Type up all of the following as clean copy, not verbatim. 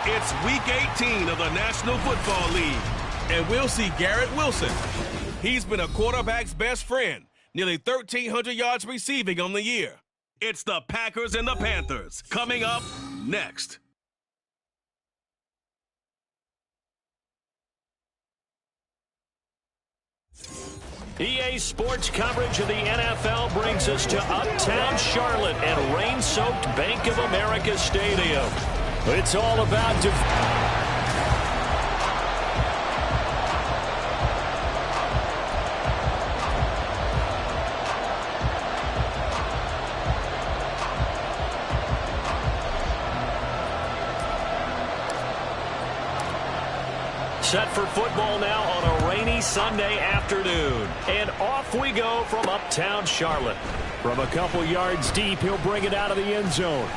It's Week 18 of the National Football League, and we'll see Garrett Wilson. He's been a quarterback's best friend, nearly 1,300 yards receiving on the year. It's the Packers and the Panthers, coming up next. EA Sports coverage of the NFL brings us to Uptown Charlotte at rain-soaked Bank of America Stadium. It's all about set for football now on a rainy Sunday afternoon. And off we go from Uptown Charlotte. From a couple yards deep, he'll bring it out of the end zone.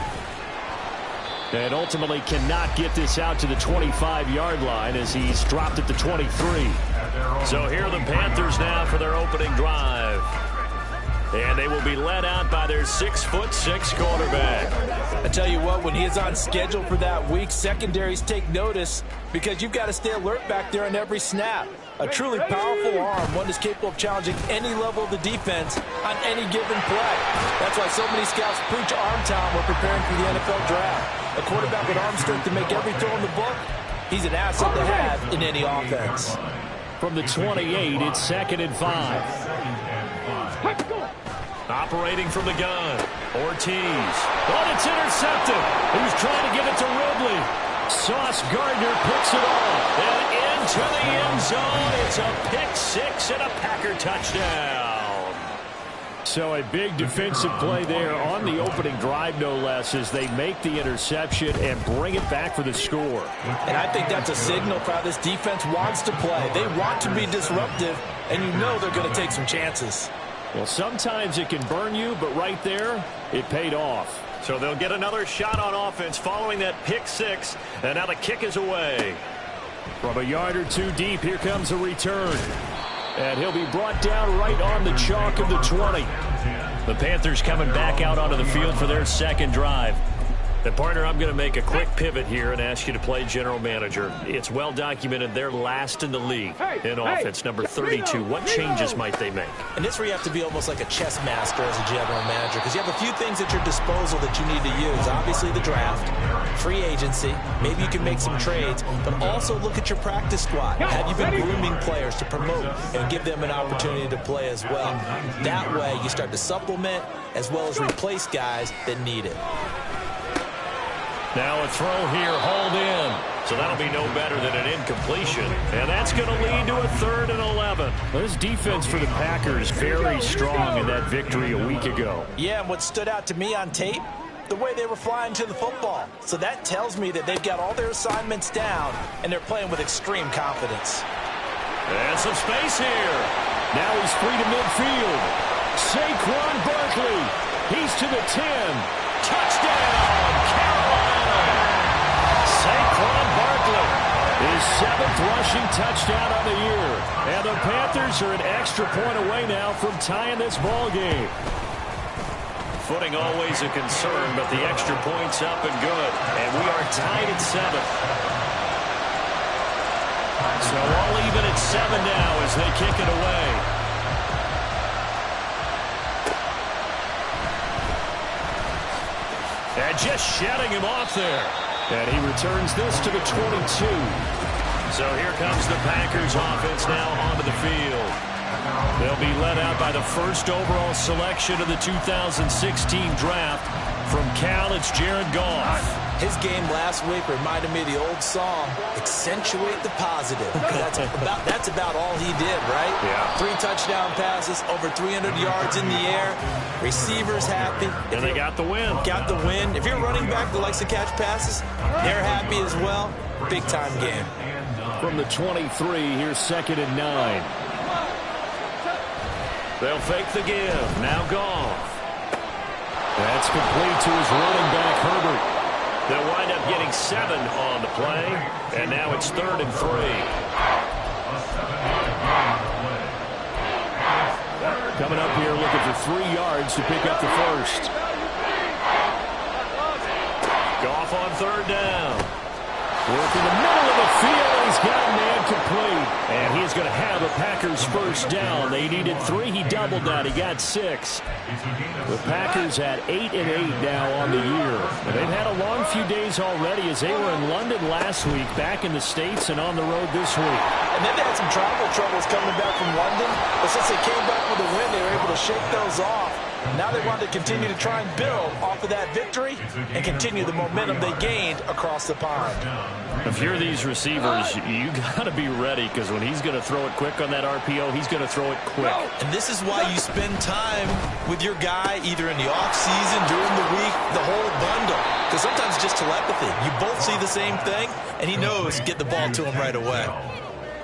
And ultimately cannot get this out to the 25-yard line as he's dropped at the 23. So here are the Panthers now for their opening drive. And they will be led out by their 6'6" quarterback. I tell you what, when he is on schedule for that week, secondaries take notice because you've got to stay alert back there on every snap. A truly powerful arm, one that's capable of challenging any level of the defense on any given play. That's why so many scouts preach arm talent when preparing for the NFL draft. A quarterback with arm strength to make every throw in the book, he's an asset to have in any offense. From the 28, it's 2nd and 5. Operating from the gun, Ortiz. Oh, it's intercepted. He was trying to get it to Ridley. Sauce Gardner picks it off. And into the end zone. It's a pick six and a Packer touchdown. So a big defensive play there on the opening drive, no less, as they make the interception and bring it back for the score. And I think that's a signal for how this defense wants to play. They want to be disruptive, and you know they're going to take some chances. Well, sometimes it can burn you, but right there, it paid off. So they'll get another shot on offense following that pick six, and now the kick is away. From a yard or two deep, here comes a return. And he'll be brought down right on the chalk of the 20. The Panthers coming back out onto the field for their second drive. And, partner, I'm going to make a quick pivot here and ask you to play general manager. It's well documented they're last in the league in offense, number 32. What changes might they make? And this is where you have to be almost like a chess master as a general manager, because you have a few things at your disposal that you need to use. Obviously the draft, free agency, maybe you can make some trades, but also look at your practice squad. Have you been grooming players to promote and give them an opportunity to play as well? That way you start to supplement as well as replace guys that need it. Now a throw here, hauled in. So that'll be no better than an incompletion. And that's going to lead to a 3rd and 11. This defense for the Packers very strong in that victory a week ago. Yeah, and what stood out to me on tape, the way they were flying to the football. So that tells me that they've got all their assignments down, and they're playing with extreme confidence. And some space here. Now he's free to midfield. Saquon Barkley. He's to the 10. Touchdown, Carolina! Saquon Barkley, his 7th rushing touchdown of the year. And the Panthers are an extra point away now from tying this ball game. Footing always a concern, but the extra point's up and good. And we are tied at 7. So all even at 7 now as they kick it away. And just shutting him off there. And he returns this to the 22. So here comes the Packers offense now onto the field. They'll be led out by the first overall selection of the 2016 draft. From Cal, it's Jared Goff. His game last week reminded me of the old song, Accentuate the Positive. That's about all he did, right? Yeah. 3 touchdown passes, over 300 yards in the air. Receivers happy. And they got the win. Got the win. If you're a running back that likes to catch passes, they're happy as well. Big-time game. From the 23, here's 2nd and 9. They'll fake the give. Now Goff. That's complete to his running back, Herbert. They'll wind up getting 7 on the play, and now it's 3rd and 3. Coming up here looking for 3 yards to pick up the first. Goff on 3rd down. Working the middle of the field, he's got a man complete. And he's going to have a Packers first down. They needed 3. He doubled that. He got 6. The Packers at 8-8 now on the year. And they've had a long few days already as they were in London last week, back in the States, and on the road this week. And then they had some travel troubles coming back from London. But since they came back with a win, they were able to shake those off. Now they want to continue to try and build off of that victory and continue the momentum they gained across the pond. If you're these receivers, you got to be ready, because when he's going to throw it quick on that RPO, he's going to throw it quick. And this is why you spend time with your guy either in the offseason, during the week, the whole bundle. Because sometimes it's just telepathy. You both see the same thing, and he knows get the ball to him right away.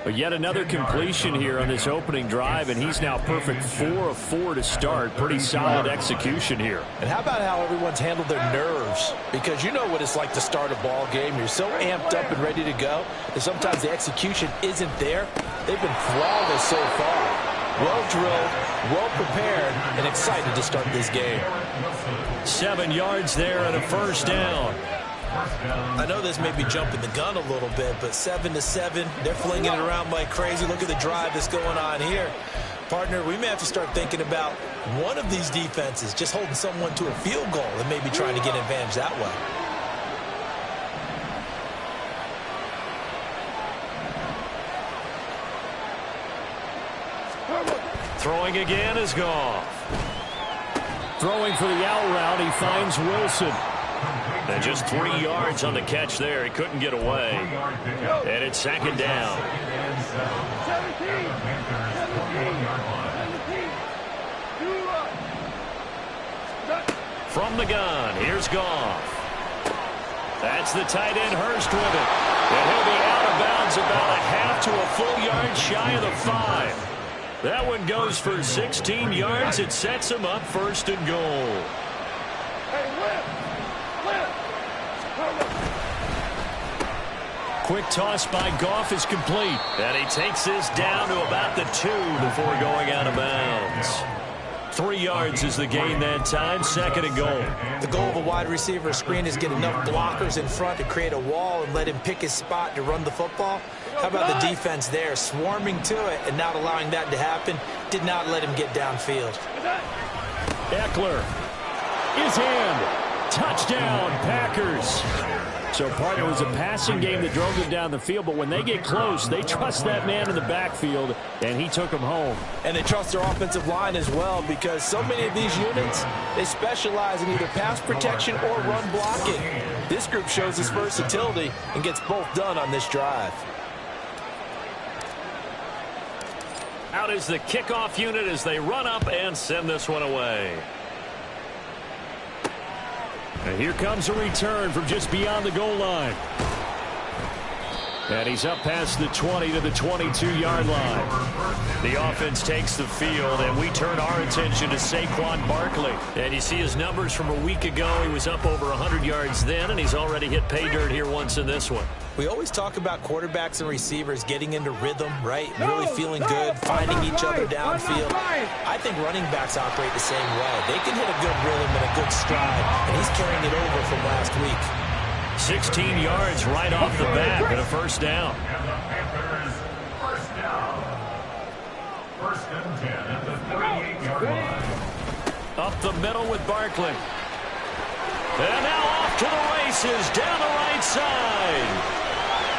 But yet another completion here on this opening drive, and he's now perfect 4 of 4 to start. Pretty solid execution here. And how about how everyone's handled their nerves? Because you know what it's like to start a ball game. You're so amped up and ready to go that sometimes the execution isn't there. They've been flawless so far. Well drilled, well prepared, and excited to start this game. 7 yards there and a first down. I know this may be jumping the gun a little bit, but 7-7, they're flinging it around like crazy. Look at the drive that's going on here. Partner, we may have to start thinking about one of these defenses just holding someone to a field goal and maybe trying to get an advantage that way. Throwing again is Goff. Throwing for the out route, he finds Wilson. And just 3 yards on the catch there. He couldn't get away. And it's 2nd down. From the gun, here's Goff. That's the tight end, Hurst, with it. And he'll be out of bounds about a half to a full yard shy of the 5. That one goes for 16 yards. It sets him up 1st and goal. Quick toss by Goff is complete. And he takes this down to about the 2 before going out of bounds. 3 yards is the gain that time. 2nd and goal. The goal of a wide receiver screen is get enough blockers in front to create a wall and let him pick his spot to run the football. How about the defense there, swarming to it and not allowing that to happen? Did not let him get downfield. Eckler is in. Touchdown, Packers. So, partner, it was a passing game that drove them down the field, but when they get close, they trust that man in the backfield, and he took them home. And they trust their offensive line as well, because so many of these units, they specialize in either pass protection or run blocking. This group shows its versatility and gets both done on this drive. Out is the kickoff unit as they run up and send this one away. And here comes a return from just beyond the goal line. And he's up past the 20 to the 22-yard line. The offense takes the field, and we turn our attention to Saquon Barkley. And you see his numbers from a week ago. He was up over 100 yards then, and he's already hit pay dirt here once in this one. We always talk about quarterbacks and receivers getting into rhythm, right? Really feeling good, finding each other downfield. I think running backs operate the same way. They can hit a good rhythm and a good stride, and he's carrying it over from last week. 16 yards right off the bat and a first down. Up the middle with Barkley. And now off to the races down the right side.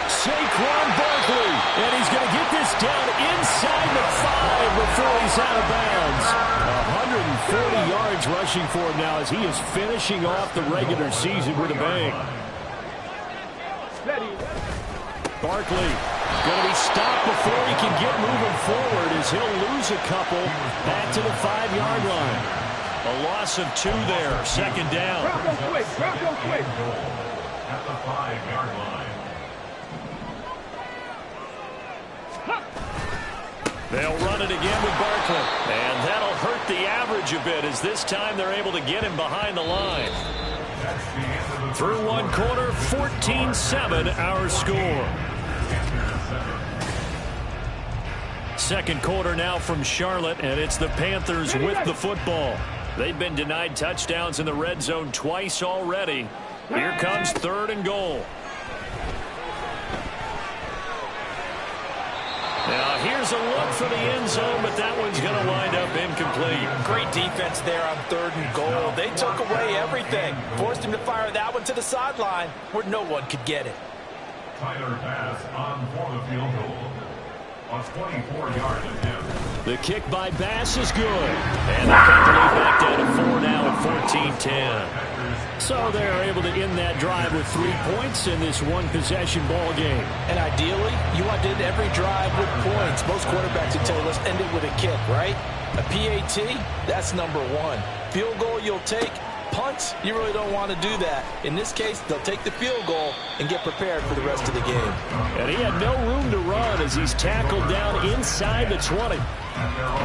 Saquon Barkley, and he's going to get this down inside the 5 before he's out of bounds. 140 yards rushing for him now as he is finishing off the regular season with a bang. Barkley going to be stopped before he can get moving forward as he'll lose a couple back to the 5-yard line. A loss of 2 there, 2nd down. Go quick. At the 5-yard line. They'll run it again with Barkley. And that'll hurt the average a bit as this time they're able to get him behind the line. Through one quarter, 14-7 our score. Second quarter now from Charlotte, and it's the Panthers with the football. They've been denied touchdowns in the red zone twice already. Here comes 3rd and goal. Here's a look for the end zone, but that one's going to wind up incomplete. Great defense there on 3rd and goal. They took away everything. Forced him to fire that one to the sideline where no one could get it. Tyler Bass on for the field goal. A 24-yard attempt. The kick by Bass is good. And they cut the lead back down to 4 now at 14-10. So they're able to end that drive with 3 points in this one-possession ball game. And ideally, you want to end every drive with points. Most quarterbacks would tell you, let's end it with a kick, right? A PAT, that's number 1. Field goal you'll take. Punts, you really don't want to do that. In this case, they'll take the field goal and get prepared for the rest of the game. And he had no room to run as he's tackled down inside the 20. The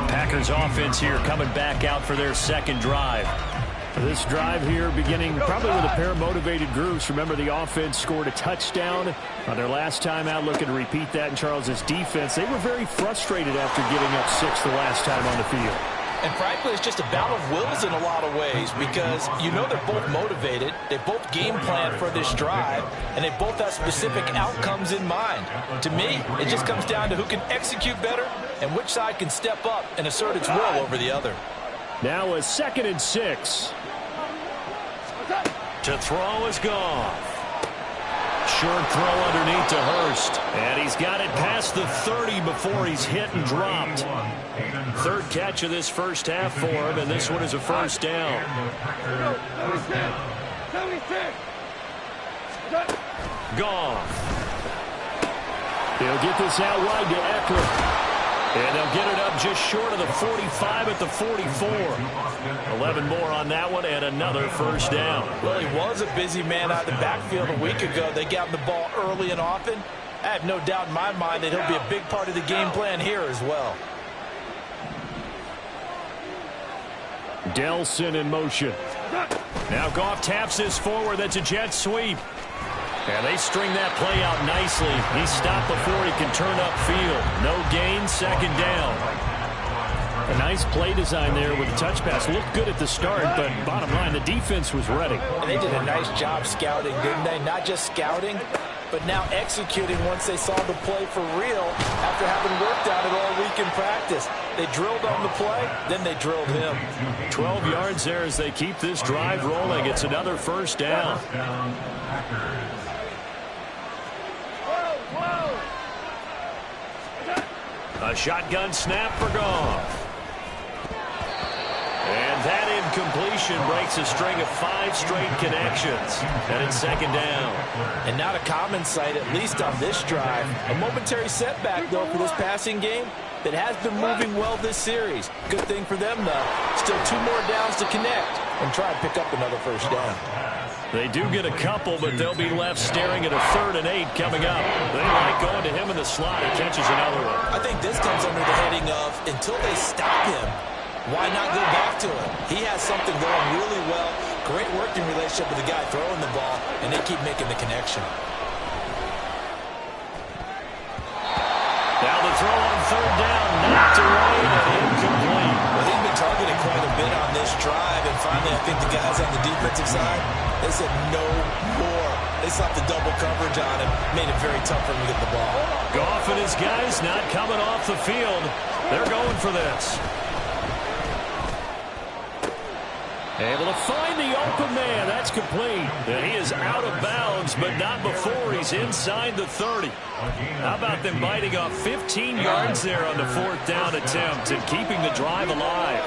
Packers offense here coming back out for their second drive. This drive here beginning probably with a pair of motivated groups. Remember, the offense scored a touchdown on their last time out, looking to repeat that in Charles' defense. They were very frustrated after giving up 6 the last time on the field. And frankly, it's just a battle of wills in a lot of ways because you know they're both motivated, they both game plan for this drive, and they both have specific outcomes in mind. To me, it just comes down to who can execute better and which side can step up and assert its will over the other. Now a 2nd and 6. To throw is Goff. Short throw underneath to Hurst. And he's got it past the 30 before he's hit and dropped. 3rd catch of this first half for him, and this one is a first down. Goff. He'll get this out wide to Eckler. And they'll get it up just short of the 45 at the 44. 11 more on that one and another first down. Well, he was a busy man out of the backfield a week ago. They got him the ball early and often. I have no doubt in my mind that he'll be a big part of the game plan here as well. Delson in motion. Now Goff taps this forward. That's a jet sweep. And they string that play out nicely. He's stopped before he can turn upfield. No gain, 2nd down. A nice play design there with the touch pass. Looked good at the start, but bottom line, the defense was ready. And they did a nice job scouting, didn't they? Not just scouting, but now executing once they saw the play for real after having worked on it all week in practice. They drilled on the play, then they drilled him. 12 yards there as they keep this drive rolling. It's another first down. A shotgun snap for Goff. And that incompletion breaks a string of 5 straight connections. And it's 2nd down. And not a common sight, at least on this drive. A momentary setback, though, for this passing game that has been moving well this series. Good thing for them, though. Still 2 more downs to connect and try and pick up another first down. They do get a couple, but they'll be left staring at a 3rd and 8 coming up. They like going to him in the slot. He catches another one. I think this comes under the heading of until they stop him, why not go back to him? He has something going really well. Great working relationship with the guy throwing the ball, and they keep making the connection. Now the throw on 3rd down, knocked away and incomplete. Well, he's been targeted quite a bit on this drive, and finally I think the guys on the defensive side, they said no more. They slapped the double coverage on him, made it very tough for him to get the ball. Goff and his guys not coming off the field. They're going for this. Able to find the open man. That's complete. And he is out of bounds, but not before he's inside the 30. How about them biting off 15 yards there on the 4th down attempt and keeping the drive alive?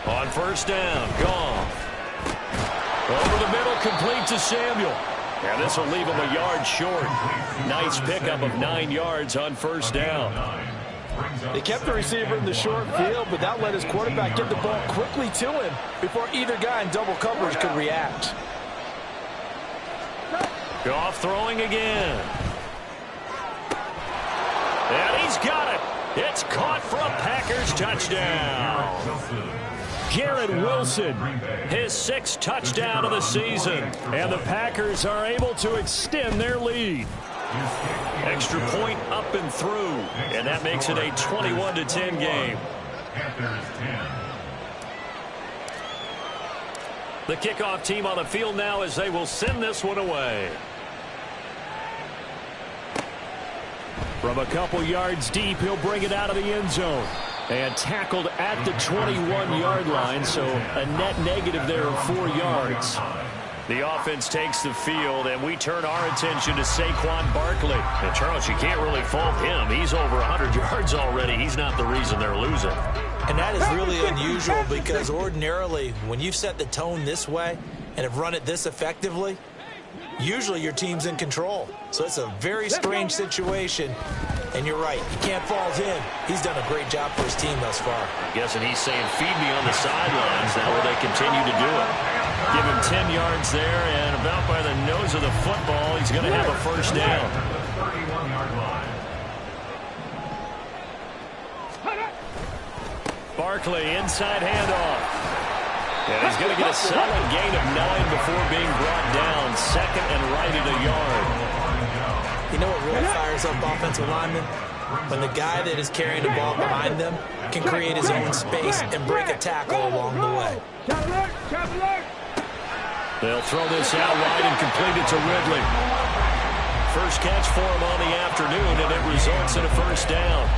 On 1st down, Goff. Over the middle, complete to Samuel. And this will leave him a yard short. Nice pickup of 9 yards on 1st down. They kept the receiver in the short field, but that let his quarterback get the ball quickly to him before either guy in double coverage could react. Goff throwing again. And he's got it. It's caught for a Packers touchdown. Garrett Wilson, his 6th touchdown of the season. And the Packers are able to extend their lead. Extra point up and through. And that makes it a 21-10 game. The kickoff team on the field now as they will send this one away. From a couple yards deep, he'll bring it out of the end zone. And tackled at the 21-yard line, so a net negative there of 4 yards. The offense takes the field, and we turn our attention to Saquon Barkley. And, Charles, you can't really fault him. He's over 100 yards already. He's not the reason they're losing. And that is really unusual because ordinarily, when you've set the tone this way and have run it this effectively, usually your team's in control. So it's a very strange situation. And you're right, you can't fault him. He's done a great job for his team thus far. I'm guessing he's saying, feed me on the sidelines. Now will they continue to do it? Give him 10 yards there, and about by the nose of the football, he's going to have a first down. Barkley, inside handoff. And he's going to get a solid gain of 9 before being brought down. Second and right at a yard. You know what really fires up offensive linemen? When the guy that is carrying the ball behind them can create his own space and break a tackle along the way. They'll throw this out wide and complete it to Ridley. First catch for him on the afternoon, and it results in a first down.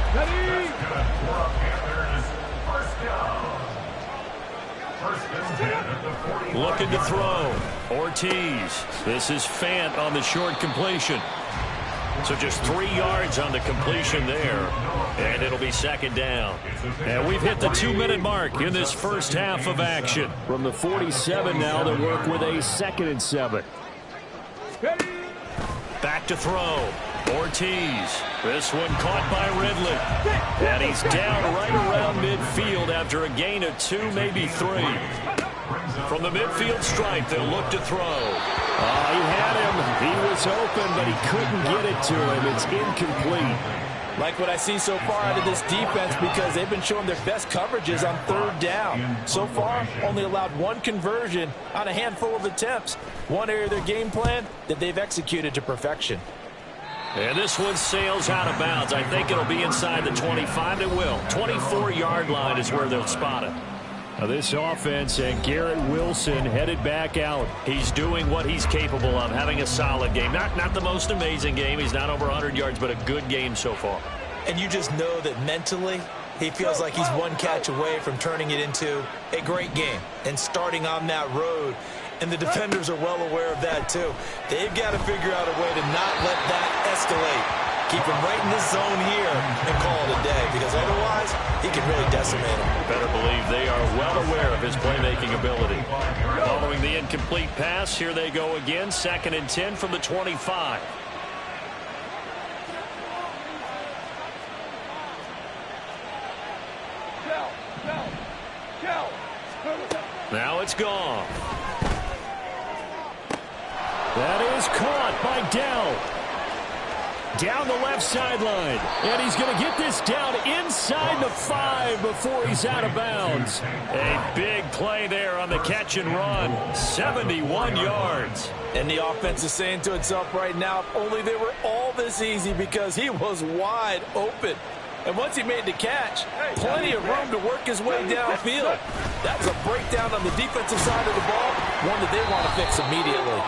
Looking to throw. Ortiz. This is Fant on the short completion. So just 3 yards on the completion there. And it'll be second down. And we've hit the 2-minute mark in this first half of action. From the 47 now, they work with a 2nd and 7. Back to throw. Ortiz. This one caught by Ridley. And he's down right around midfield after a gain of 2, maybe 3. From the midfield stripe, they'll look to throw. He had him. He was open, but he couldn't get it to him. It's incomplete. Like what I see so far out of this defense because they've been showing their best coverages on 3rd down. So far, only allowed 1 conversion on a handful of attempts. One area of their game plan that they've executed to perfection. And this one sails out of bounds. I think it'll be inside the 25. It will. 24-yard line is where they'll spot it. Now this offense and Garrett Wilson headed back out. He's doing what he's capable of, having a solid game. Not the most amazing game. He's not over 100 yards, but a good game so far. And you just know that mentally he feels like he's 1 catch away from turning it into a great game and starting on that road. And the defenders are well aware of that, too. They've got to figure out a way to not let that escalate. Keep him right in this zone here and call it a day, because otherwise he can really decimate him. Better believe they are well aware of his playmaking ability. Following the incomplete pass, here they go again. 2nd and 10 from the 25. Now it's gone. That is caught by Dell. Down the left sideline. And he's going to get this down inside the 5 before he's out of bounds. A big play there on the catch and run. 71 yards. And the offense is saying to itself right now, if only they were all this easy, because he was wide open. And once he made the catch, plenty of room to work his way downfield. That was a breakdown on the defensive side of the ball, one that they want to fix immediately.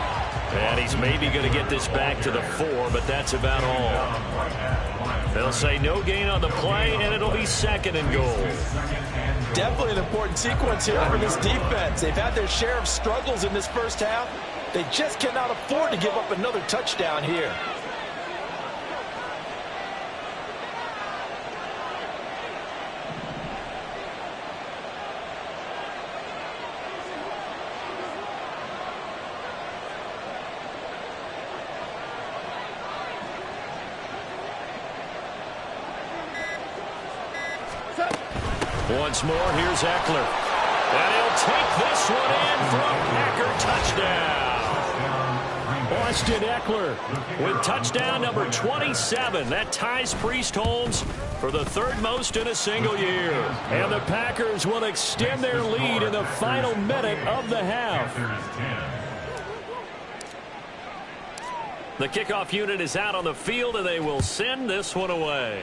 And he's maybe going to get this back to the 4, but that's about all. They'll say no gain on the play, and it'll be 2nd and goal. Definitely an important sequence here for this defense. They've had their share of struggles in this first half. They just cannot afford to give up another touchdown here. Once more, here's Eckler. And he'll take this one in for a Packer touchdown. Austin Eckler with touchdown number 27. That ties Priest Holmes for the 3rd most in a single year. And the Packers will extend their lead in the final minute of the half. The kickoff unit is out on the field, and they will send this one away.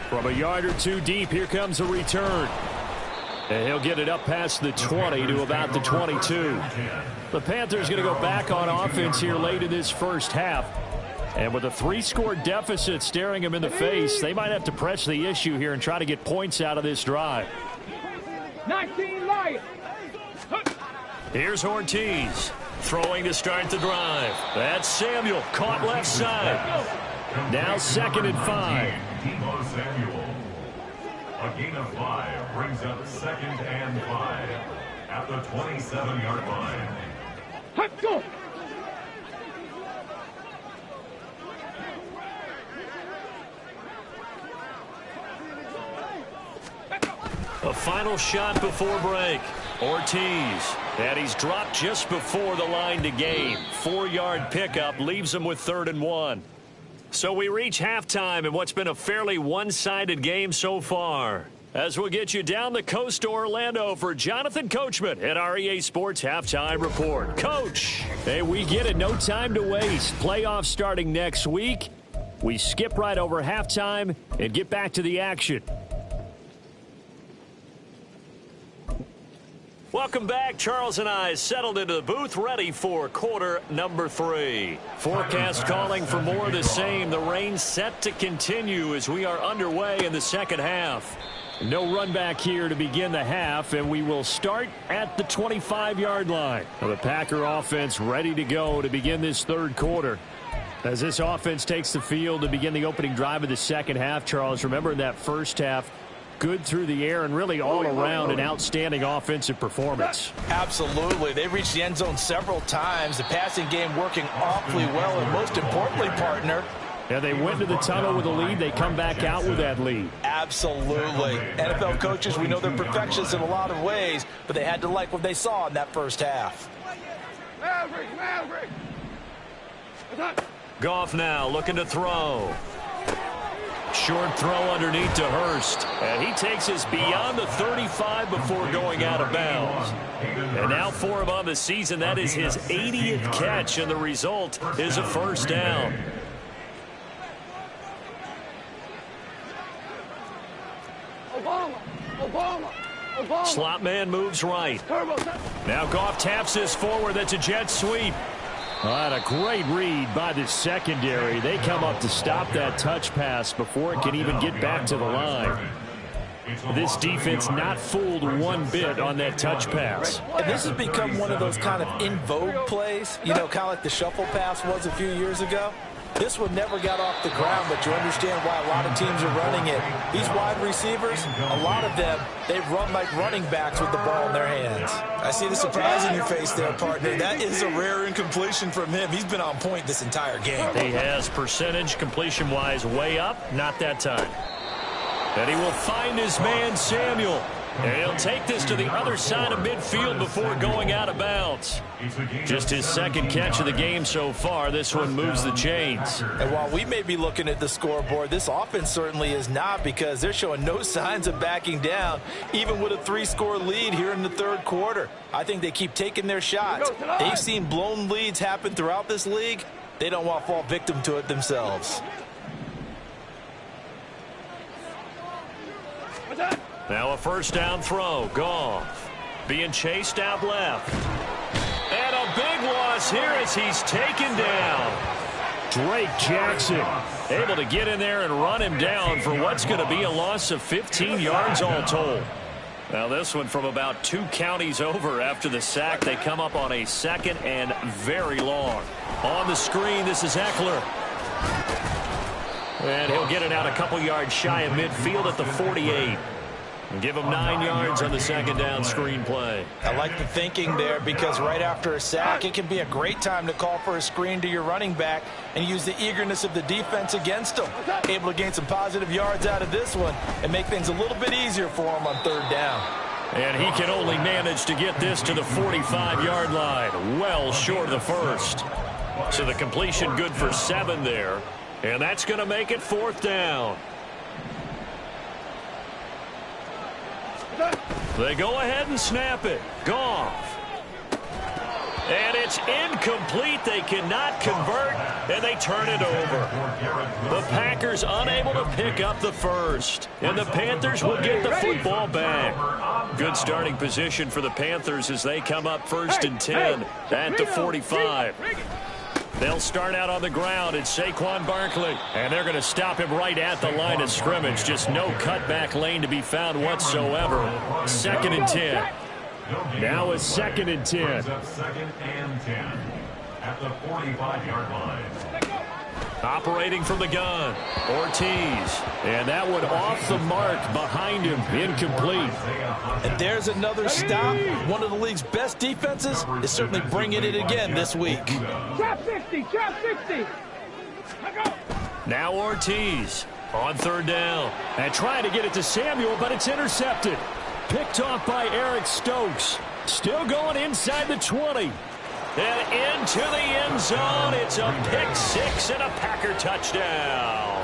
From a yard or 2 deep, here comes a return. And he'll get it up past the 20 to about the 22. The Panthers going to go back on offense here late in this first half. And with a 3-score deficit staring him in the face, they might have to press the issue here and try to get points out of this drive. 19 Lions. Here's Ortiz throwing to start the drive. That's Samuel caught left side. Now 2nd and 5. Deebo Samuel. A gain of 5 brings up 2nd and 5 at the 27-yard line. Let's go. A final shot before break. Ortiz. And he's dropped just before the line to gain. 4-yard pickup leaves him with 3rd and 1. So we reach halftime in what's been a fairly one-sided game so far. As we'll get you down the coast to Orlando for Jonathan Coachman at our EA Sports Halftime Report. Coach! Hey, we get it. No time to waste. Playoffs starting next week. We skip right over halftime and get back to the action. Welcome back. Charles and I settled into the booth ready for quarter number 3. Forecast calling for more of the same. The rain set to continue as we are underway in the second half. No run back here to begin the half, and we will start at the 25-yard line. The Packer offense ready to go to begin this third quarter. As this offense takes the field to begin the opening drive of the second half, Charles, remember in that first half, good through the air and really all around an outstanding offensive performance. Absolutely. They reached the end zone several times. The passing game working awfully well, and most importantly, partner, yeah, they went to the tunnel with a lead. They come back out with that lead. Absolutely. NFL coaches, we know they're perfectionists in a lot of ways, but they had to like what they saw in that first half. Goff now looking to throw. Short throw underneath to Hurst. And he takes us beyond the 35 before going out of bounds. And now for him on the season, that is his 80th catch, and the result is a first down. Slot man moves right. Now Goff taps this forward. That's a jet sweep. And a great read by the secondary. They come up to stop that touch pass before it can even get back to the line. This defense not fooled one bit on that touch pass. And this has become one of those kind of in vogue plays, you know, kind of like the shuffle pass was a few years ago. This one never got off the ground, but you understand why a lot of teams are running it. These wide receivers, a lot of them, they run like running backs with the ball in their hands. I see the surprise in your face there, partner. That is a rare incompletion from him. He's been on point this entire game. He has percentage completion-wise way up, not that time. And he will find his man, Samuel. And he'll take this to the other side of midfield before going out of bounds. Just his second catch of the game so far. This one moves the chains. And while we may be looking at the scoreboard, this offense certainly is not, because they're showing no signs of backing down, even with a 3-score lead here in the third quarter. I think they keep taking their shots. They've seen blown leads happen throughout this league. They don't want to fall victim to it themselves. Now a first down throw. Goff being chased out left. And a big loss here as he's taken down. Drake Jackson able to get in there and run him down for what's going to be a loss of 15 yards all told. Now this one from about 2 counties over after the sack. They come up on a second and very long. On the screen, this is Eckler. And he'll get it out a couple yards shy of midfield at the 48. And give him 9 yards on the second down screen play. I like the thinking there, because right after a sack, it can be a great time to call for a screen to your running back and use the eagerness of the defense against him. Able to gain some positive yards out of this one and make things a little bit easier for him on third down. And he can only manage to get this to the 45-yard line, well short of the first. So the completion good for 7 there, and that's going to make it fourth down. They go ahead and snap it. Goff. And it's incomplete. They cannot convert, and they turn it over. The Packers unable to pick up the first, and the Panthers will get the football back. Good starting position for the Panthers as they come up 1st and 10 at the 45. They'll start out on the ground. It's Saquon Barkley. And they're going to stop him right at the line of scrimmage. Just no cutback lane to be found whatsoever. 2nd and 10. Now it's 2nd and 10. 2nd and 10 at the 45-yard line. Operating from the gun, Ortiz. And that one off the mark behind him, incomplete. And there's another stop. One of the league's best defenses is certainly bringing it again this week. Trap 60, trap 60. Now Ortiz on 3rd down. And trying to get it to Samuel, but it's intercepted. Picked off by Eric Stokes. Still going inside the 20. And into the end zone. It's a pick 6 and a Packer touchdown.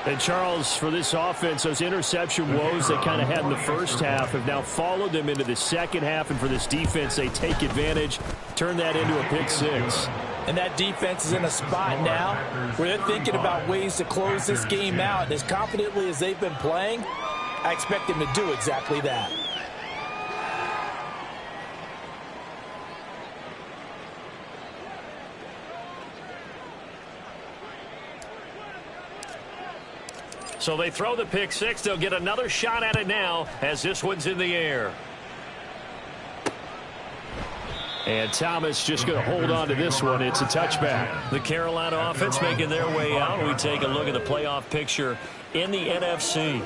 And Charles, for this offense, those interception woes they kind of had in the first half have now followed them into the second half. And for this defense, they take advantage, turn that into a pick 6. And that defense is in a spot now where they're thinking about ways to close this game out. And as confidently as they've been playing, I expect them to do exactly that. So they throw the pick 6. They'll get another shot at it now as this one's in the air. And Thomas just going to hold on to this one. It's a touchback. The Carolina offense making their way out. We take a look at the playoff picture in the NFC.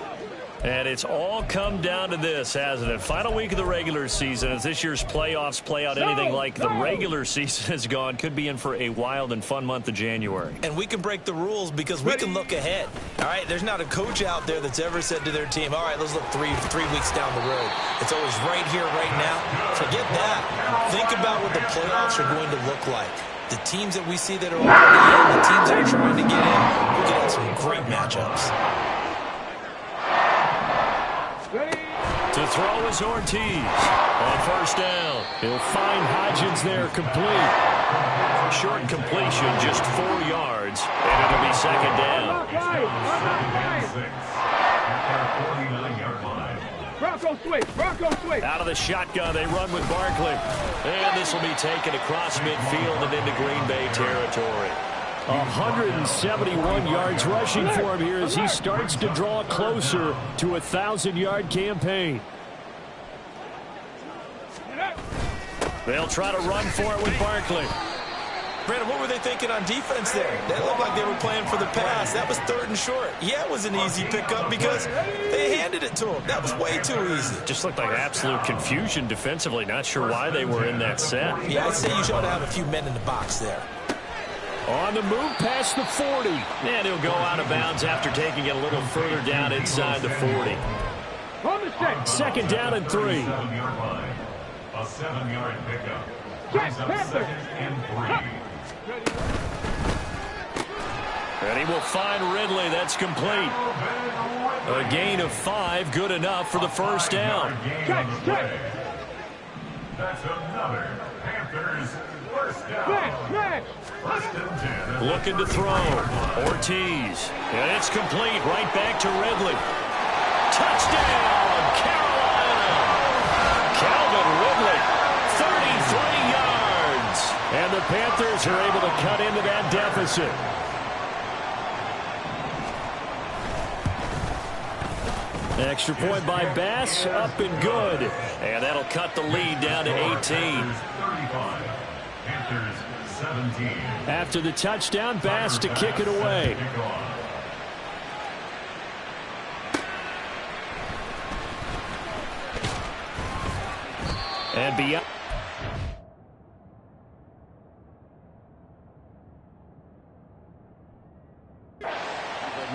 And it's all come down to this, hasn't it? Final week of the regular season. As this year's playoffs play out anything like the regular season has gone, could be in for a wild and fun month of January. And we can break the rules because we can look ahead. All right, there's not a coach out there that's ever said to their team, all right, let's look three weeks down the road. It's always right here, right now. Forget that. Think about what the playoffs are going to look like. The teams that we see that are already in, the teams that are trying to get in, we could have some great matchups. To throw is Ortiz on 1st down. He'll find Hodgins there complete. Short completion, just 4 yards, and it'll be 2nd down. 49-yard line. Bronco switch. Out of the shotgun, they run with Barkley. And this will be taken across midfield and into Green Bay territory. 171 yards rushing for him here as he starts to draw closer to a 1,000-yard campaign. They'll try to run for it with Barkley. Brandon, what were they thinking on defense there? They looked like they were playing for the pass. That was 3rd and short. Yeah, it was an easy pickup because they handed it to him. That was way too easy. Just looked like absolute confusion defensively. Not sure why they were in that set. Yeah, I'd say you should have a few men in the box there. On the move past the 40. And he'll go out of bounds after taking it a little further down inside the 40. 2nd down and 3. 7-yard line. A 7-yard pickup. Brings up 2nd and 3. And he will find Ridley. That's complete. A gain of 5, good enough for the 1st down. That's another Panthers 1st down. 1st and 10. Looking to throw. Ortiz. And it's complete. Right back to Ridley. Touchdown, Carolina. Calvin Ridley, 33 yards. And the Panthers are able to cut into that deficit. Extra point by Bass, up and good. And that'll cut the lead down to 18. 35. Panthers 17. After the touchdown, Bass to kick it away. And beyond.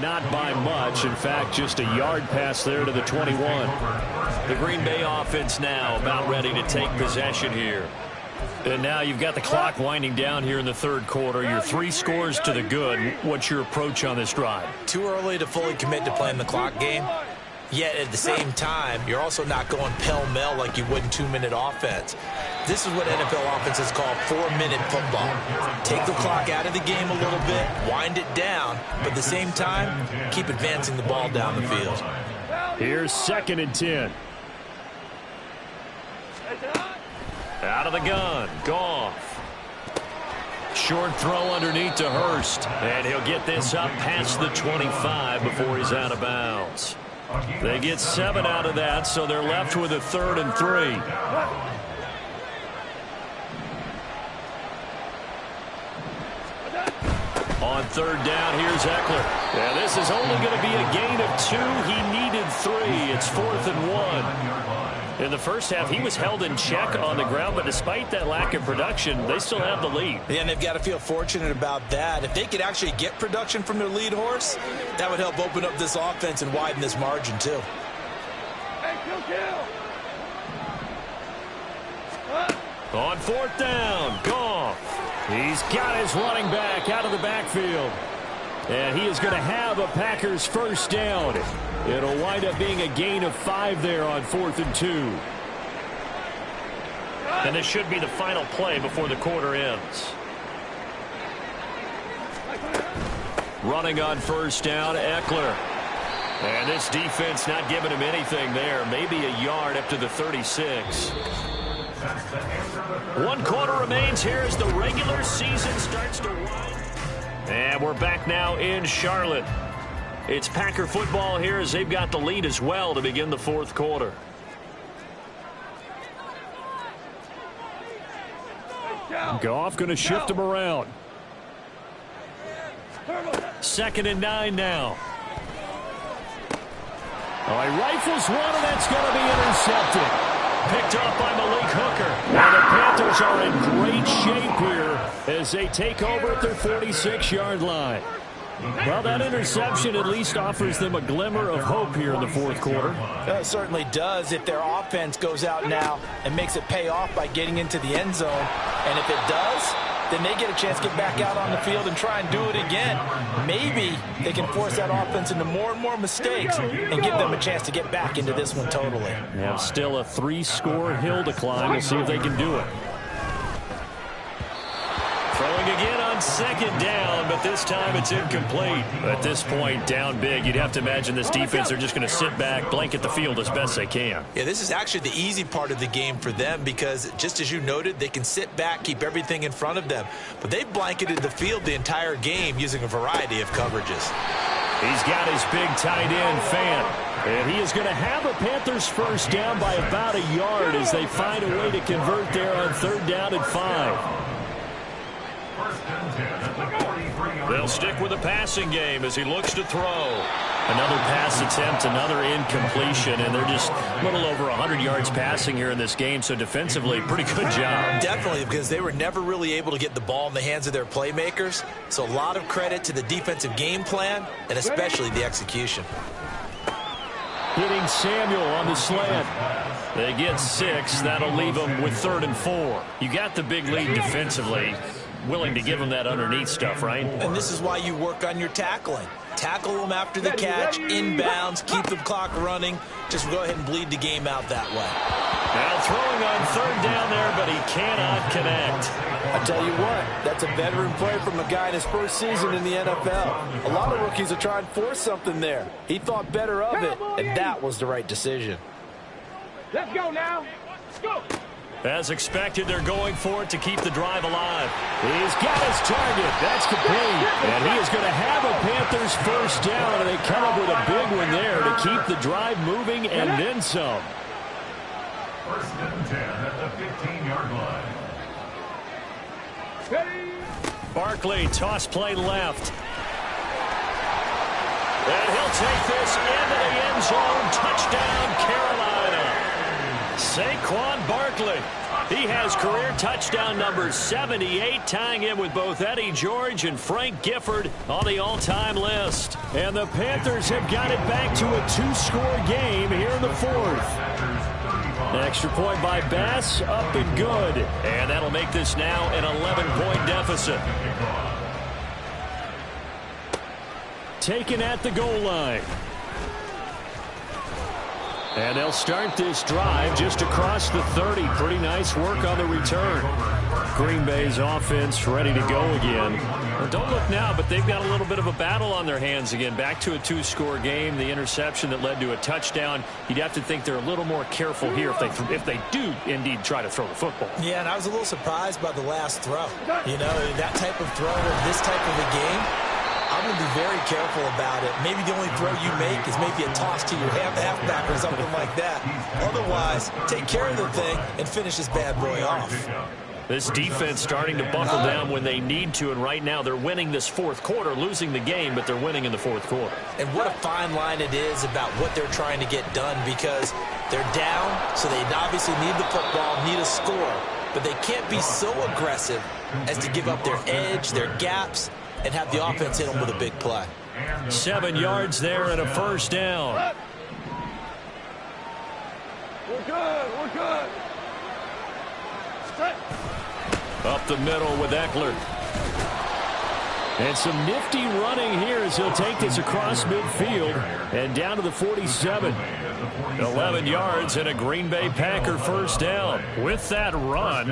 Not by much. In fact, just a yard pass there to the 21. The Green Bay offense now about ready to take possession here. And now you've got the clock winding down here in the 3rd quarter. You're 3 scores to the good. What's your approach on this drive? Too early to fully commit to playing the clock game. Yet at the same time, you're also not going pell-mell like you would in 2-minute offense. This is what NFL offenses call 4-minute football. Take the clock out of the game a little bit, wind it down, but at the same time, keep advancing the ball down the field. Here's 2nd and 10. Out of the gun, Goff. Short throw underneath to Hurst, and he'll get this up past the 25 before he's out of bounds. They get 7 out of that, so they're left with a 3rd and 3. On 3rd down, here's Eckler. Yeah, this is only going to be a gain of 2. He needed 3. It's 4th and 1. In the first half, he was held in check on the ground, but despite that lack of production, they still have the lead. Yeah, and they've got to feel fortunate about that. If they could actually get production from their lead horse, that would help open up this offense and widen this margin, too. On 4th down, Goff. He's got his running back out of the backfield. And he is going to have a Packers first down. It'll wind up being a gain of 5 there on 4th and 2. And this should be the final play before the quarter ends. Running on 1st down, Eckler. And this defense not giving him anything there. Maybe a yard up to the 36. 1 quarter remains here as the regular season starts to wind. And we're back now in Charlotte. It's Packer football here as they've got the lead as well to begin the 4th quarter. Goff going to shift him around. 2nd and 9 now. Oh, he rifles one, and that's going to be intercepted. Picked off by Malik Hooker. And the Panthers are in great shape here as they take over at their 46-yard line. Well, that interception at least offers them a glimmer of hope here in the 4th quarter. It certainly does if their offense goes out now and makes it pay off by getting into the end zone. And if it does, then they get a chance to get back out on the field and try and do it again. Maybe they can force that offense into more and more mistakes and give them a chance to get back into this one totally. Now still a 3-score hill to climb. We'll see if they can do it. Throwing again on 2nd down, but this time it's incomplete. At this point, down big, you'd have to imagine this defense are just going to sit back, blanket the field as best they can. Yeah, this is actually the easy part of the game for them because, just as you noted, they can sit back, keep everything in front of them. But they've blanketed the field the entire game using a variety of coverages. He's got his big tight end, Fant. And he is going to have a Panthers first down by about a yard as they find a way to convert there on 3rd down and 5. They'll stick with the passing game as he looks to throw. Another pass attempt, another incompletion, and they're just a little over 100 yards passing here in this game, so defensively, pretty good job. Definitely, because they were never really able to get the ball in the hands of their playmakers, so a lot of credit to the defensive game plan and especially the execution. Hitting Samuel on the slant. They get 6. That'll leave them with 3rd and 4. You got the big lead defensively. Willing to give them that underneath stuff, right? And this is why you work on your tackling. Tackle them after the catch, inbounds, keep the clock running. Just go ahead and bleed the game out that way. Now throwing on 3rd down there, but he cannot connect. I tell you what, that's a veteran play from a guy in his first season in the NFL. A lot of rookies are trying to force something there. He thought better of it, and that was the right decision. Let's go now. Let's go. As expected, they're going for it to keep the drive alive. He's got his target. That's complete. And he is going to have a Panthers first down, and they come up with a big one there to keep the drive moving and then some. 1st and 10 at the 15-yard line. Barkley, toss play left. And he'll take this into the end zone. Touchdown, Carolina. Saquon Barkley. He has career touchdown number 78, tying him with both Eddie George and Frank Gifford on the all-time list. And the Panthers have got it back to a 2-score game here in the 4th. Extra point by Bass, up and good. And that'll make this now an 11-point deficit. Taken at the goal line. And they'll start this drive just across the 30. Pretty nice work on the return. Green Bay's offense ready to go again. Well, don't look now, but they've got a little bit of a battle on their hands again. Back to a 2-score game. The interception that led to a touchdown. You'd have to think they're a little more careful here if they do indeed try to throw the football. Yeah, and I was a little surprised by the last throw. You know, that type of throw in this type of a game, I'm going to be very careful about it. Maybe the only throw you make is maybe a toss to your halfback or something like that. Otherwise, take care of the thing and finish this bad boy off. This defense starting to buckle down when they need to, and right now they're winning this fourth quarter, losing the game, but they're winning in the fourth quarter. And what a fine line it is about what they're trying to get done, because they're down, so they obviously need the football, need a score, but they can't be so aggressive as to give up their edge, their gaps, and have the offense hit them with a big play. 7 yards there and a first down. We're good. We're good. Up the middle with Eckler. And some nifty running here as he'll take this across midfield and down to the 47. 11 yards and a Green Bay Packer first down. With that run,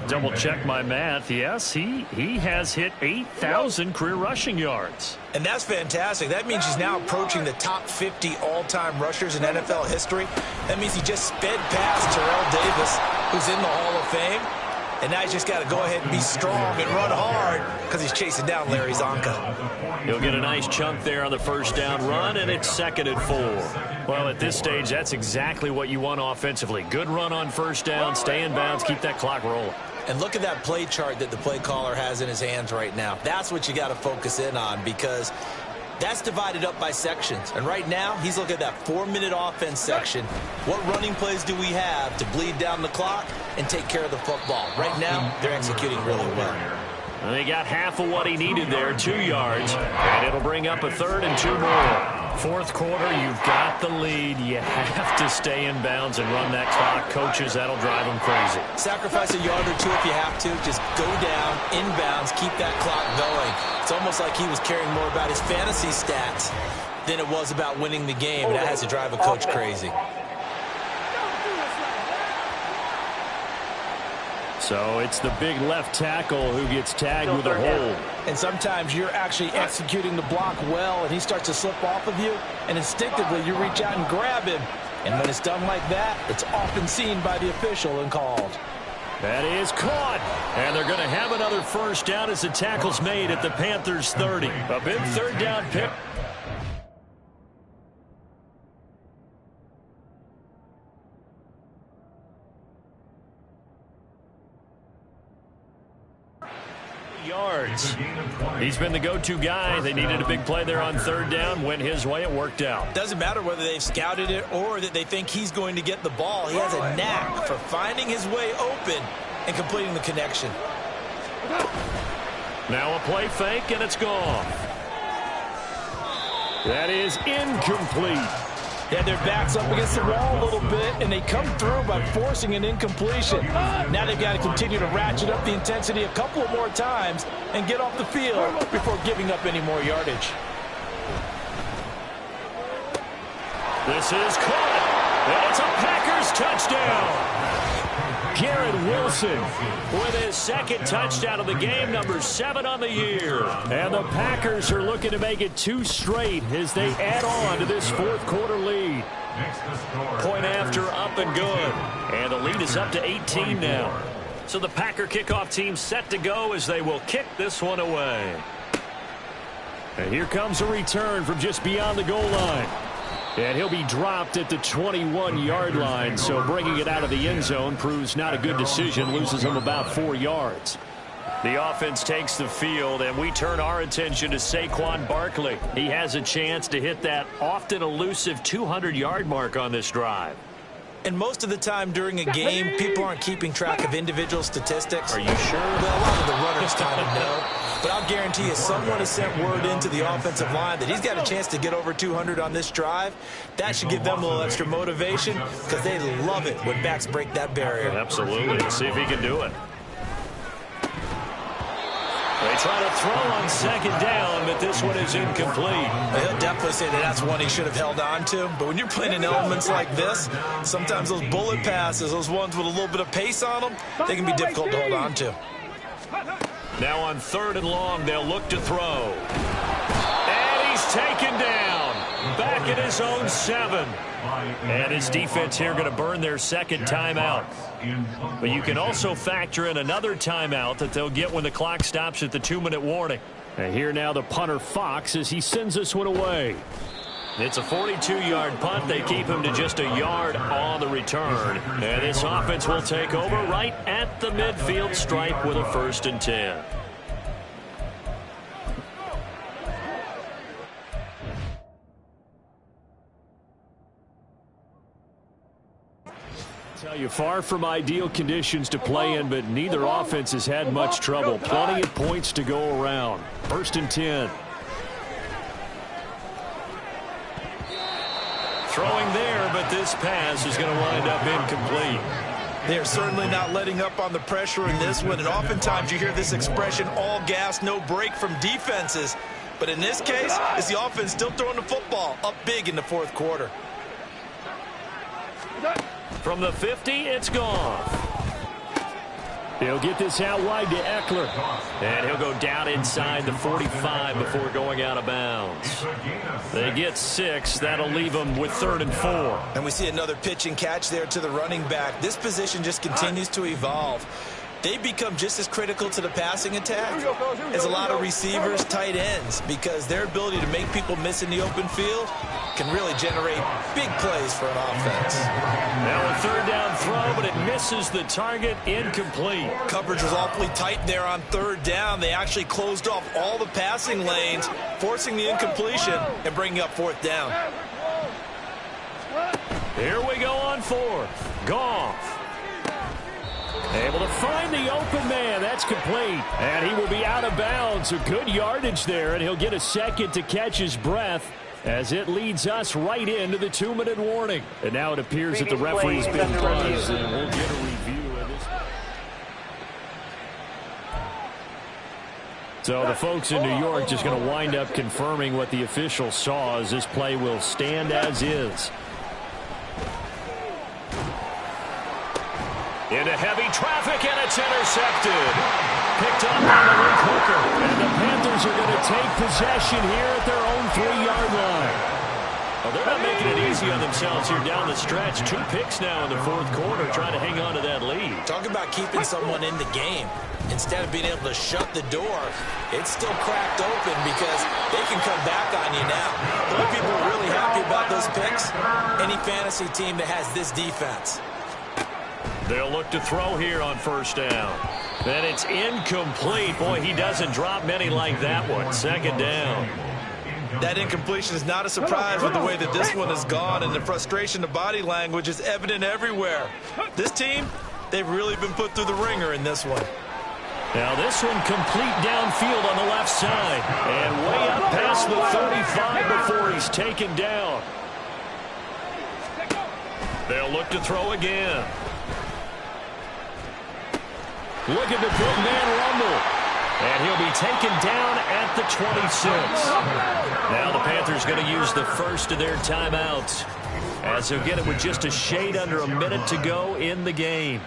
double check my math. Yes, he has hit 8,000 career rushing yards. And that's fantastic. That means he's now approaching the top 50 all-time rushers in NFL history. That means he just sped past Terrell Davis, who's in the Hall of Fame. And now he's just got to go ahead and be strong and run hard because he's chasing down Larry Zonka. He'll get a nice chunk there on the first down run, and it's 2nd and 4. Well, at this stage, that's exactly what you want offensively. Good run on first down, stay in bounds, keep that clock rolling. And look at that play chart that the play caller has in his hands right now. That's what you got to focus in on, because that's divided up by sections. And right now, he's looking at that 4-minute offense section. What running plays do we have to bleed down the clock and take care of the football? Right now, they're executing really well. And they got half of what he needed there, 2 yards. And it'll bring up a 3rd and 2 more. Fourth quarter, you've got the lead. You have to stay in bounds and run that clock. Coaches, that'll drive them crazy. Sacrifice a yard or two if you have to. Just go down, in bounds, keep that clock going. It's almost like he was caring more about his fantasy stats than it was about winning the game. And that has to drive a coach crazy. So it's the big left tackle who gets tagged with a hold. And sometimes you're actually executing the block well, and he starts to slip off of you, and instinctively you reach out and grab him. And when it's done like that, it's often seen by the official and called. That is caught. And they're going to have another first down as the tackle's made at the Panthers' 30. A big third down pick. Yards. He's been the go-to guy. They needed a big play there on third down. Went his way. It worked out. Doesn't matter whether they've scouted it or that they think he's going to get the ball. He has a knack for finding his way open and completing the connection. Now a play fake, and it's gone. That is incomplete. Yeah, their back's up against the wall a little bit, and they come through by forcing an incompletion. Now they've got to continue to ratchet up the intensity a couple of more times and get off the field before giving up any more yardage. This is caught, and it's a Packers touchdown. Garrett Wilson with his 2nd touchdown of the game, number 7 on the year. And the Packers are looking to make it 2 straight as they add on to this fourth quarter lead. Point after, up and good. And the lead is up to 18 now. So the Packer kickoff team set to go as they will kick this one away. And here comes a return from just beyond the goal line. And he'll be dropped at the 21-yard line, so bringing it out of the end zone proves not a good decision, loses him about 4 yards. The offense takes the field, and we turn our attention to Saquon Barkley. He has a chance to hit that often elusive 200-yard mark on this drive. And most of the time during a game, people aren't keeping track of individual statistics. Are you sure? Well, a lot of the runners kind of know. But I'll guarantee you, someone has sent word into the offensive line that he's got a chance to get over 200 on this drive. That should give them a little extra motivation because they love it when backs break that barrier. Absolutely. Let's see if he can do it. They try to throw on second down, but this one is incomplete. He'll definitely say that that's one he should have held on to. But when you're playing in elements like this, sometimes those bullet passes, those ones with a little bit of pace on them, they can be difficult to hold on to. Now on 3rd and long, they'll look to throw. And he's taken down. Back at his own 7. And his defense here going to burn their second timeout. But you can also factor in another timeout that they'll get when the clock stops at the 2-minute warning. And here now the punter Fox as he sends this one away. It's a 42-yard punt. They keep him to just a yard on the return. And this offense will take over right at the midfield stripe with a 1st and 10. Tell you, far from ideal conditions to play in, but neither offense has had much trouble. Plenty of points to go around. 1st and 10. Throwing there, but this pass is going to wind up incomplete. They're certainly not letting up on the pressure in this one, and oftentimes you hear this expression, all gas, no break from defenses. But in this case, it's the offense still throwing the football up big in the 4th quarter. From the 50, it's gone. He'll get this out wide to Eckler. And he'll go down inside the 45 before going out of bounds. They get 6. That'll leave them with 3rd and 4. And we see another pitch and catch there to the running back. This position just continues to evolve. They become just as critical to the passing attack as a lot of receivers, tight ends, because their ability to make people miss in the open field can really generate big plays for an offense. Now a 3rd down throw, but it misses the target, incomplete. Coverage was awfully tight there on 3rd down. They actually closed off all the passing lanes, forcing the incompletion and bringing up 4th down. Here we go on 4th. Goff. Able to find the open man. That's complete. And he will be out of bounds. A good yardage there, and he'll get a second to catch his breath as it leads us right into the 2-minute warning. And now it appears that the referee's been buzzed, and we'll get a review of this. So the folks in New York just going to wind up confirming what the official saw as this play will stand as is. Into heavy traffic, and it's intercepted. Picked up on the weak hooker. And the Panthers are going to take possession here at their own 3-yard line. Well, they're not making it easy on themselves here down the stretch. 2 picks now in the 4th quarter trying to hang on to that lead. Talk about keeping someone in the game. Instead of being able to shut the door, it's still cracked open because they can come back on you now. The only people are really happy about those picks, any fantasy team that has this defense. They'll look to throw here on 1st down. And it's incomplete. Boy, he doesn't drop many like that one. 2nd down. That incompletion is not a surprise with the way that this one has gone, and the frustration, the body language is evident everywhere. This team, they've really been put through the ringer in this one. Now this one complete downfield on the left side. And way up past the 35 before he's taken down. They'll look to throw again. Look at the big man rumble. And he'll be taken down at the 26. Now the Panthers going to use the first of their timeouts, as he'll get it with just a shade under a minute to go in the game.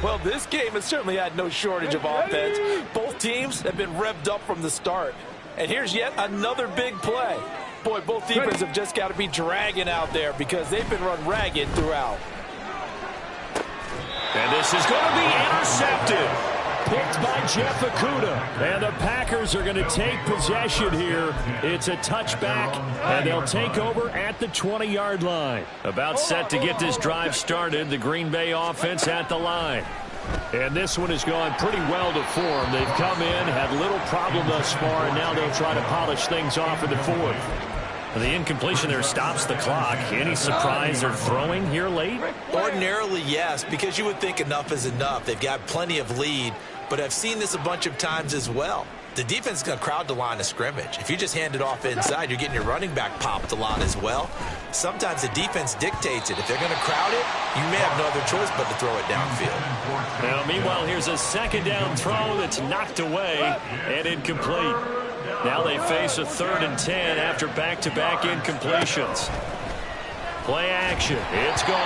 Well, this game has certainly had no shortage of offense. Both teams have been revved up from the start. And here's yet another big play. Boy, both defenses have just got to be dragging out there because they've been run ragged throughout. And this is going to be intercepted. Picked by Jeff Okudah. And the Packers are going to take possession here. It's a touchback, and they'll take over at the 20-yard line. About set to get this drive started. The Green Bay offense at the line. And this one has gone pretty well to form. They've come in, had little problem thus far, and now they'll try to polish things off in the 4th. The incompletion there stops the clock. Any surprise they're throwing here late? Ordinarily, yes, because you would think enough is enough. They've got plenty of lead, but I've seen this a bunch of times as well. the defense is going to crowd the line of scrimmage. If you just hand it off inside, you're getting your running back popped a lot as well. Sometimes the defense dictates it. If they're going to crowd it, you may have no other choice but to throw it downfield. Now, meanwhile, here's a second down throw that's knocked away and incomplete. Now they face a 3rd and 10 after back-to-back incompletions. Play action. It's gone.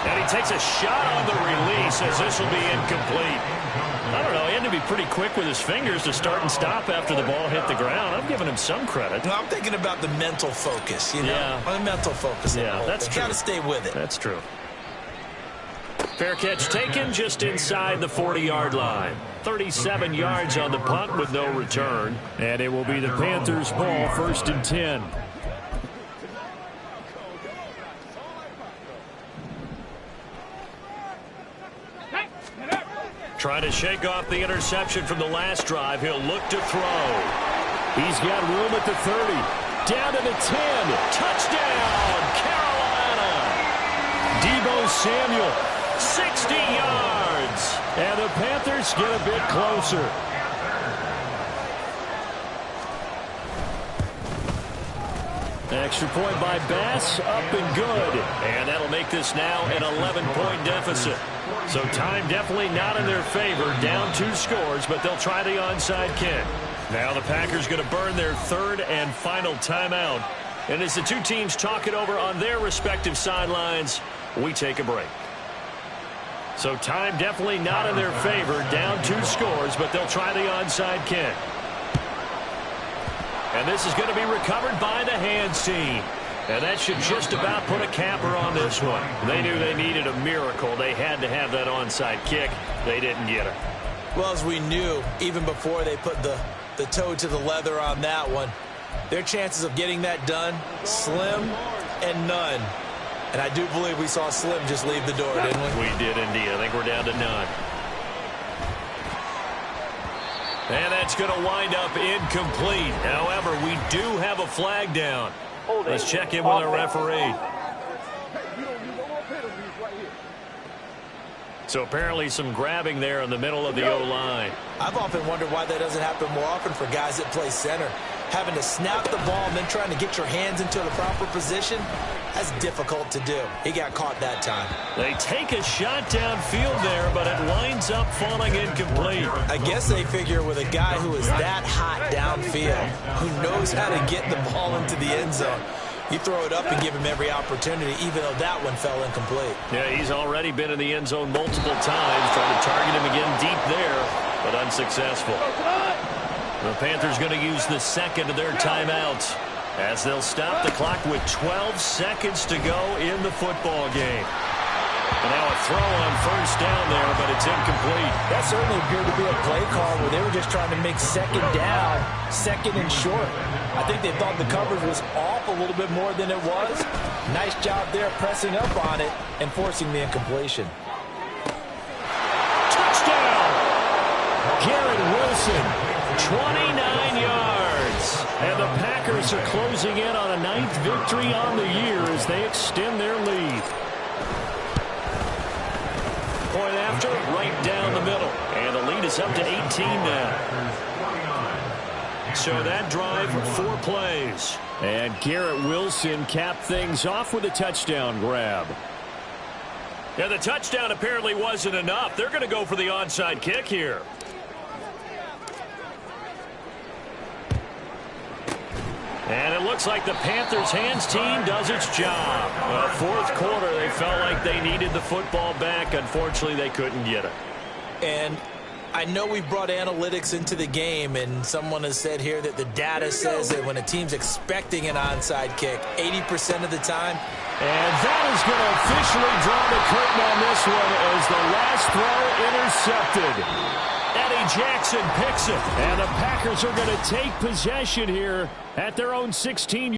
And he takes a shot on the release as this will be incomplete. I don't know. He had to be pretty quick with his fingers to start and stop after the ball hit the ground. I'm giving him some credit. No, I'm thinking about the mental focus, you know? Yeah. The mental focus. Yeah, that's true. Got to stay with it. That's true. Fair catch taken just inside the 40-yard line. 37 yards on the punt with no return. And it will be the Panthers' ball, 1st and 10. Trying to shake off the interception from the last drive. He'll look to throw. He's got room at the 30. Down to the 10. Touchdown, Carolina. Deebo Samuel, 60 yards. And the Panthers get a bit closer. Extra point by Bass, up and good. And that'll make this now an 11-point deficit. So time definitely not in their favor. Down 2 scores, but they'll try the onside kick. Now the Packers going to burn their 3rd and final timeout. And as the two teams talk it over on their respective sidelines, we take a break. So time definitely not in their favor. Down 2 scores, but they'll try the onside kick. And this is going to be recovered by the hands team. And that should just about put a capper on this one. They knew they needed a miracle. They had to have that onside kick. They didn't get it. Well, as we knew, even before they put the toe to the leather on that one, their chances of getting that done, slim and none. And I do believe we saw Slim just leave the door, didn't we? We did indeed. I think we're down to none. And that's going to wind up incomplete. However, we do have a flag down. Let's check in with our referee. So apparently some grabbing there in the middle of the O-line. I've often wondered why that doesn't happen more often for guys that play center. Having to snap the ball and then trying to get your hands into the proper position, that's difficult to do. He got caught that time. They take a shot downfield there, but it winds up falling incomplete. I guess they figure with a guy who is that hot downfield, who knows how to get the ball into the end zone, you throw it up and give him every opportunity, even though that one fell incomplete. Yeah, he's already been in the end zone multiple times, trying to target him again deep there, but unsuccessful. The Panthers going to use the second of their timeouts as they'll stop the clock with 12 seconds to go in the football game. And now a throw on 1st down there, but it's incomplete. That certainly appeared to be a play call where they were just trying to make 2nd down, 2nd and short. I think they thought the coverage was off a little bit more than it was. Nice job there pressing up on it and forcing the incompletion. Touchdown! Garrett Wilson, 29 yards. And the Packers are closing in on a 9th victory on the year as they extend their lead. Point after, right down the middle. And the lead is up to 18 now. So that drive, 4 plays. And Garrett Wilson capped things off with a touchdown grab. Yeah, the touchdown apparently wasn't enough. They're going to go for the onside kick here. And it looks like the Panthers hands team does its job. Well, 4th quarter, they felt like they needed the football back. Unfortunately, they couldn't get it. And I know we brought analytics into the game, and someone has said here that the data says that when a team's expecting an onside kick, 80% of the time. And that is going to officially draw the curtain on this one as the last throw intercepted. Eddie Jackson picks it, and the Packers are going to take possession here at their own 16.